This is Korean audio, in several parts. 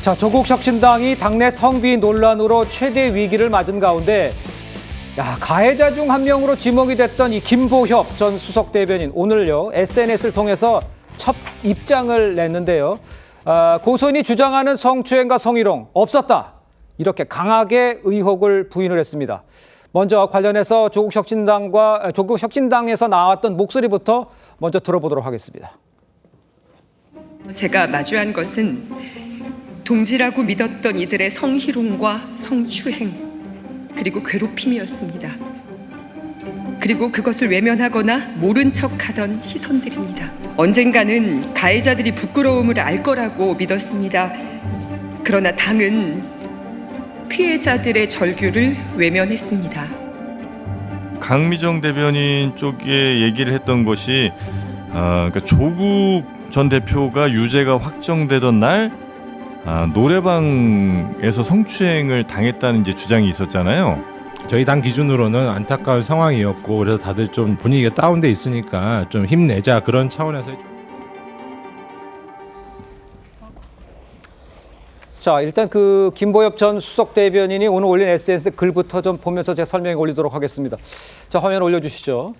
자, 조국혁신당이 당내 성비 논란으로 최대 위기를 맞은 가운데 가해자 중 한 명으로 지목이 됐던 이 김보협 전 수석 대변인 오늘요 SNS를 통해서 첫 입장을 냈는데요. 고소인이 주장하는 성추행과 성희롱 없었다. 이렇게 강하게 의혹을 부인을 했습니다. 먼저 관련해서 조국혁신당에서 나왔던 목소리부터 먼저 들어보도록 하겠습니다. 제가 마주한 것은 동지라고 믿었던 이들의 성희롱과 성추행 그리고 괴롭힘이었습니다. 그리고 그것을 외면하거나 모른 척하던 시선들입니다. 언젠가는 가해자들이 부끄러움을 알 거라고 믿었습니다. 그러나 당은 피해자들의 절규를 외면했습니다. 강미정 대변인 쪽에 얘기를 했던 것이 그러니까 조국 전 대표가 유죄가 확정되던 날 노래방에서 성추행을 당했다는 이제 주장이 있었잖아요. 저희 당 기준으로는 안타까운 상황이었고 그래서 다들 좀 분위기가 다운돼 있으니까 좀 힘내자 그런 차원에서. 자, 일단 그 김보협 전 수석 대변인이 오늘 올린 SNS 글부터 좀 보면서 제가 설명해 올리도록 하겠습니다. 자, 화면 올려주시죠.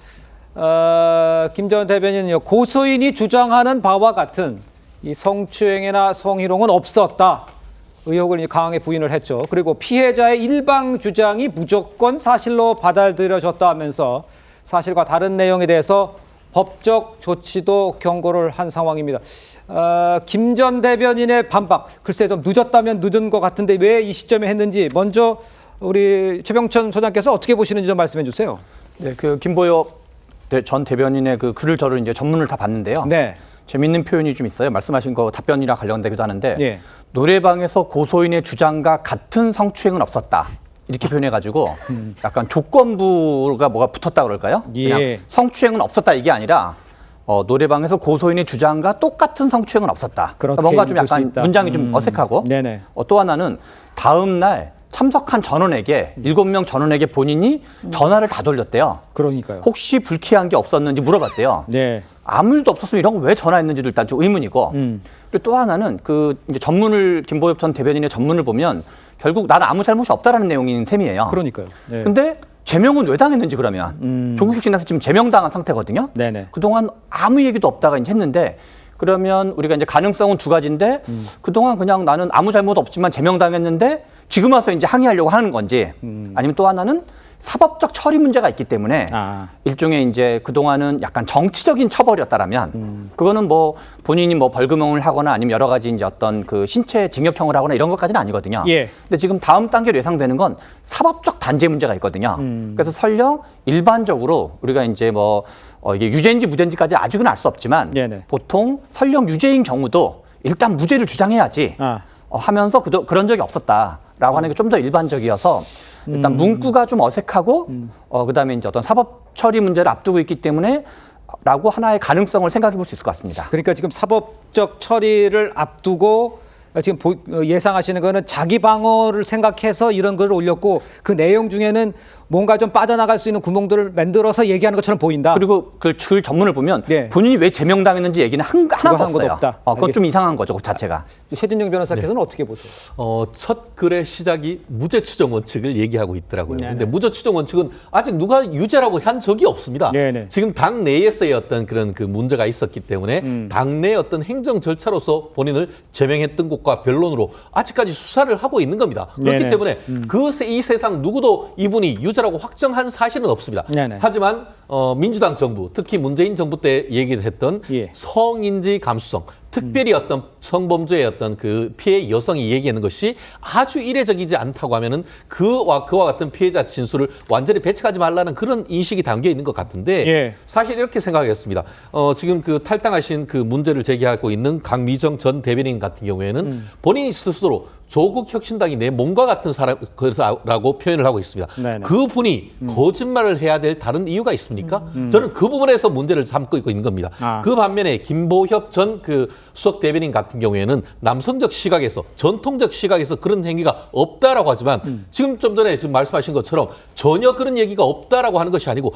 김 전 대변인은요, 고소인이 주장하는 바와 같은 이 성추행이나 성희롱은 없었다. 의혹을 강하게 부인을 했죠. 그리고 피해자의 일방 주장이 무조건 사실로 받아들여졌다 하면서 사실과 다른 내용에 대해서 법적 조치도 경고를 한 상황입니다. 김 전 대변인의 반박, 글쎄 좀 늦었다면 늦은 것 같은데 왜 이 시점에 했는지 먼저 우리 최병천 소장께서 어떻게 보시는지 좀 말씀해 주세요. 네, 그 김보협 전 대변인의 그 글을 저를 이제 전문을 다 봤는데요. 네. 재밌는 표현이 좀 있어요. 말씀하신 거 답변이랑 관련되기도 하는데 예. 노래방에서 고소인의 주장과 같은 성추행은 없었다. 이렇게 표현해가지고 약간 조건부가 뭐가 붙었다 그럴까요? 그냥 예. 성추행은 없었다 이게 아니라 노래방에서 고소인의 주장과 똑같은 성추행은 없었다. 그러니까 뭔가 좀 약간 문장이 좀 어색하고 네네. 또 하나는 다음 날 참석한 전원에게 7명 전원에게 본인이 전화를 다 돌렸대요. 그러니까요. 혹시 불쾌한 게 없었는지 물어봤대요. 네. 아무 일도 없었으면 이런 거 왜 전화했는지도 일단 좀 의문이고. 그리고 또 하나는 그 이제 김보협 전 대변인의 전문을 보면 결국 나는 아무 잘못이 없다라는 내용인 셈이에요. 그러니까요. 네. 근데 제명은 왜 당했는지 그러면 조국혁신당에서 지금 제명당한 상태거든요. 네네. 그동안 아무 얘기도 없다가 이제 했는데 그러면 우리가 이제 가능성은 두 가지인데 그동안 그냥 나는 아무 잘못 없지만 제명당했는데 지금 와서 이제 항의하려고 하는 건지 아니면 또 하나는 사법적 처리 문제가 있기 때문에 일종의 이제 그동안은 약간 정치적인 처벌이었다라면 그거는 뭐 본인이 뭐 벌금형을 하거나 아니면 여러 가지 이제 어떤 그 신체 징역형을 하거나 이런 것까지는 아니거든요. 예. 근데 지금 다음 단계로 예상되는 건 사법적 단죄 문제가 있거든요. 그래서 설령 일반적으로 우리가 이제 뭐 이게 유죄인지 무죄인지까지 아직은 알 수 없지만 네네. 보통 설령 유죄인 경우도 일단 무죄를 주장해야지 하면서 그런 적이 없었다라고 하는 게 좀 더 일반적이어서 일단 문구가 좀 어색하고 그다음에 이제 어떤 사법 처리 문제를 앞두고 있기 때문에 라고 하나의 가능성을 생각해 볼 수 있을 것 같습니다. 그러니까 지금 사법적 처리를 앞두고 지금 예상하시는 거는 자기 방어를 생각해서 이런 글을 올렸고 그 내용 중에는 뭔가 좀 빠져나갈 수 있는 구멍들을 만들어서 얘기하는 것처럼 보인다. 그리고 그 전문을 보면 네. 본인이 왜 제명당했는지 얘기는 하나도 없어요. 없다. 그건 좀 이상한 거죠, 그 자체가. 최진영 변호사께서는 어떻게 보세요? 첫 글의 시작이 무죄 추정 원칙을 얘기하고 있더라고요. 그런데 무죄 추정 원칙은 아직 누가 유죄라고 한 적이 없습니다. 네네. 지금 당 내에서의 어떤 그런 그 문제가 있었기 때문에 당내 어떤 행정 절차로서 본인을 제명했던 것과 변론으로 아직까지 수사를 하고 있는 겁니다. 그렇기 네네. 때문에 이 세상 누구도 이분이 유죄라고 확정한 사실은 없습니다. 네네. 하지만 민주당 정부, 특히 문재인 정부 때 얘기를 했던 예. 성인지 감수성, 특별히 어떤 성범죄의 어떤 그 피해 여성이 얘기하는 것이 아주 이례적이지 않다고 하면은 그와 같은 피해자 진술을 완전히 배척하지 말라는 그런 인식이 담겨 있는 것 같은데 예. 사실 이렇게 생각하겠습니다. 지금 그 탈당하신 그 문제를 제기하고 있는 강미정 전 대변인 같은 경우에는 본인이 스스로 조국혁신당이 내 몸과 같은 사람이라고 표현을 하고 있습니다. 네네. 그분이 거짓말을 해야 될 다른 이유가 있습니까? 저는 그 부분에서 문제를 삼고 있는 겁니다. 그 반면에 김보협 전 그 수석 대변인 같은 경우에는 남성적 시각에서 전통적 시각에서 그런 행위가 없다라고 하지만 지금 좀 전에 지금 말씀하신 것처럼 전혀 그런 얘기가 없다라고 하는 것이 아니고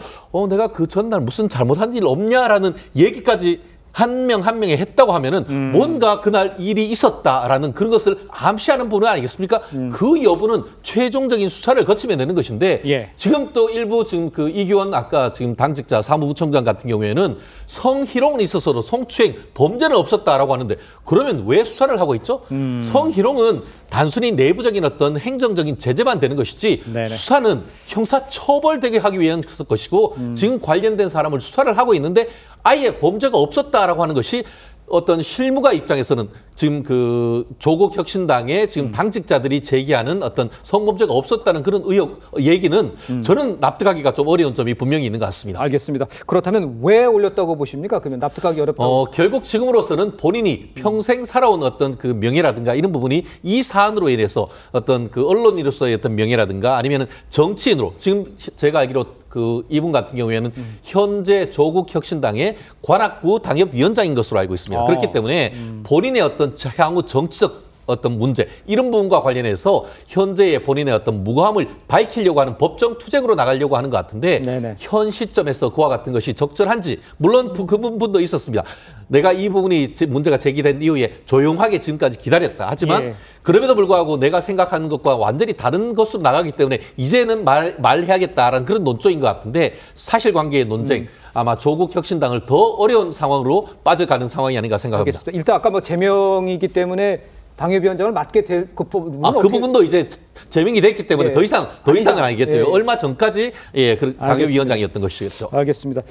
내가 그 전날 무슨 잘못한 일 없냐라는 얘기까지 한 명 한 명이 했다고 하면은 뭔가 그날 일이 있었다라는 그런 것을 암시하는 부분 아니겠습니까? 그 여부는 최종적인 수사를 거치면 되는 것인데 예. 지금 또 일부 지금 그 이규원 아까 지금 당직자 사무부총장 같은 경우에는 성희롱은 있어서도 성추행 범죄는 없었다라고 하는데 그러면 왜 수사를 하고 있죠? 성희롱은 단순히 내부적인 어떤 행정적인 제재만 되는 것이지 네네. 수사는 형사 처벌되게 하기 위한 것이고 지금 관련된 사람을 수사를 하고 있는데 아예 범죄가 없었다라고 하는 것이 어떤 실무가 입장에서는 지금 그 조국 혁신당의 지금 당직자들이 제기하는 어떤 성범죄가 없었다는 그런 얘기는 저는 납득하기가 좀 어려운 점이 분명히 있는 것 같습니다. 알겠습니다. 그렇다면 왜 올렸다고 보십니까? 그러면 납득하기 어렵다고. 결국 지금으로서는 본인이 평생 살아온 어떤 그 명예라든가 이런 부분이 이 사안으로 인해서 어떤 그 언론인으로서의 어떤 명예라든가 아니면은 정치인으로 지금 제가 알기로 그 이분 같은 경우에는 현재 조국 혁신당의 관악구 당협위원장인 것으로 알고 있습니다. 그렇기 때문에 본인의 어떤 향후 정치적 어떤 문제 이런 부분과 관련해서 현재의 본인의 어떤 무고함을 밝히려고 하는 법정 투쟁으로 나가려고 하는 것 같은데 네네. 현 시점에서 그와 같은 것이 적절한지 물론 그 부분도 있었습니다. 내가 이 부분이 문제가 제기된 이후에 조용하게 지금까지 기다렸다. 하지만 예. 그럼에도 불구하고 내가 생각하는 것과 완전히 다른 것으로 나가기 때문에 이제는 말해야겠다라는 그런 논조인 것 같은데 사실관계의 논쟁 아마 조국 혁신당을 더 어려운 상황으로 빠져가는 상황이 아닌가 생각합니다. 알겠습니다. 일단 아까 뭐 제명이기 때문에 당협위원장을 맡게 될 그 부분은 그 어떻게- 부분도 이제 제명이 됐기 때문에 예. 더 이상은 아니겠죠. 예. 얼마 전까지 그 당협위원장이었던 것이겠죠. 알겠습니다.